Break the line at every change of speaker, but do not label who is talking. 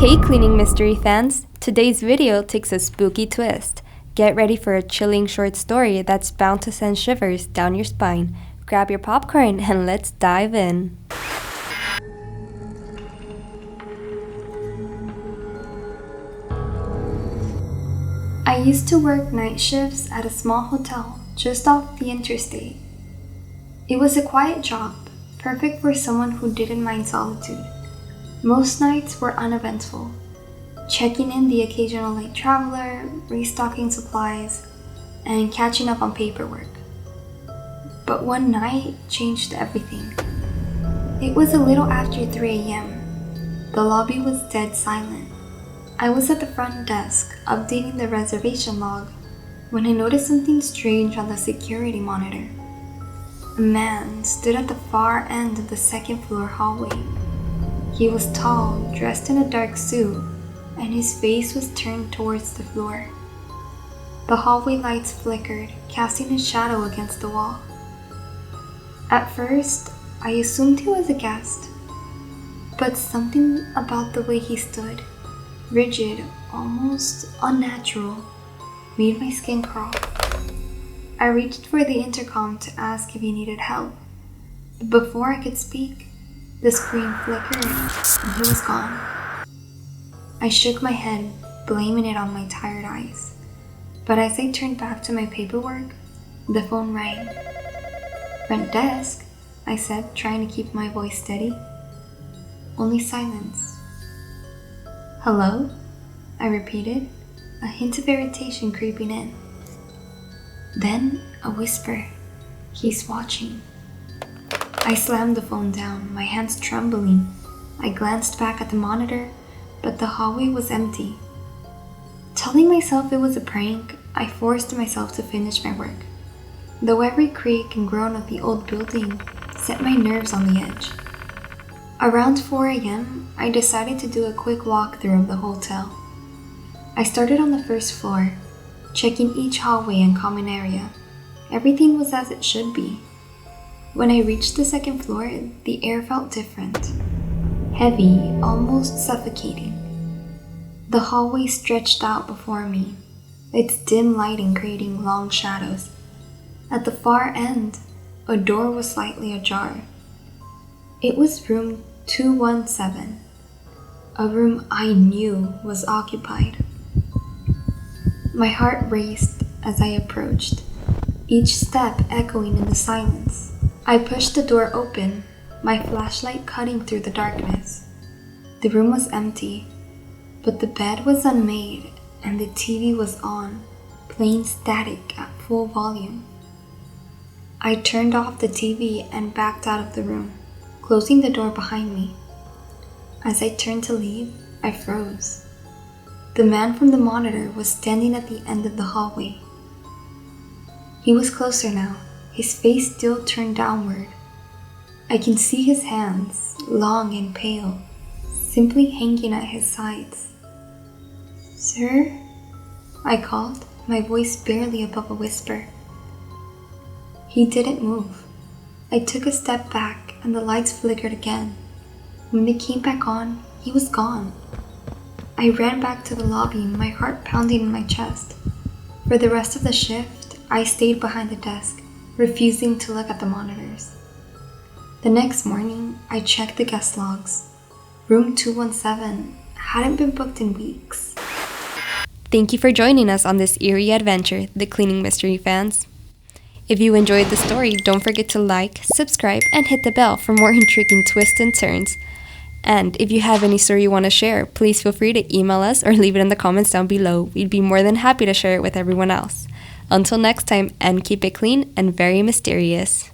Hey cleaning mystery fans! Today's video takes a spooky twist. Get ready for a chilling short story that's bound to send shivers down your spine. Grab your popcorn and let's dive in. I used to work night shifts at a small hotel just off the interstate. It was a quiet job, perfect for someone who didn't mind solitude. Most nights were uneventful, checking in the occasional late traveler, restocking supplies, and catching up on paperwork. But one night changed everything. It was a little after 3 a.m. The lobby was dead silent. I was at the front desk, updating the reservation log, when I noticed something strange on the security monitor. A man stood at the far end of the second floor hallway. He was tall, dressed in a dark suit, and his face was turned towards the floor. The hallway lights flickered, casting a shadow against the wall. At first, I assumed he was a guest, but something about the way he stood, rigid, almost unnatural, made my skin crawl. I reached for the intercom to ask if he needed help, but before I could speak, the screen flickered and he was gone. I shook my head, blaming it on my tired eyes, but as I turned back to my paperwork, the phone rang. "Front desk," I said, trying to keep my voice steady. Only silence. "Hello?" I repeated, a hint of irritation creeping in. Then a whisper, "He's watching." I slammed the phone down, my hands trembling. I glanced back at the monitor, but the hallway was empty. Telling myself it was a prank, I forced myself to finish my work, though every creak and groan of the old building set my nerves on the edge. Around 4 a.m., I decided to do a quick walkthrough of the hotel. I started on the first floor, checking each hallway and common area. Everything was as it should be. When I reached the second floor, the air felt different. Heavy, almost suffocating. The hallway stretched out before me, its dim lighting creating long shadows. At the far end, a door was slightly ajar. It was room 217, a room I knew was occupied. My heart raced as I approached, each step echoing in the silence. I pushed the door open, my flashlight cutting through the darkness. The room was empty, but the bed was unmade and the TV was on, playing static at full volume. I turned off the TV and backed out of the room, closing the door behind me. As I turned to leave, I froze. The man from the monitor was standing at the end of the hallway. He was closer now, his face still turned downward. I can see his hands, long and pale, simply hanging at his sides. "Sir?" I called, my voice barely above a whisper. He didn't move. I took a step back and the lights flickered again. When they came back on, he was gone. I ran back to the lobby, my heart pounding in my chest. For the rest of the shift, I stayed behind the desk, refusing to look at the monitors. The next morning, I checked the guest logs. Room 217 hadn't been booked in weeks. Thank you for joining us on this eerie adventure, the cleaning mystery fans. If you enjoyed the story, don't forget to like, subscribe, and hit the bell for more intriguing twists and turns. And if you have any story you want to share, please feel free to email us or leave it in the comments down below. We'd be more than happy to share it with everyone else. Until next time, and keep it clean and very mysterious.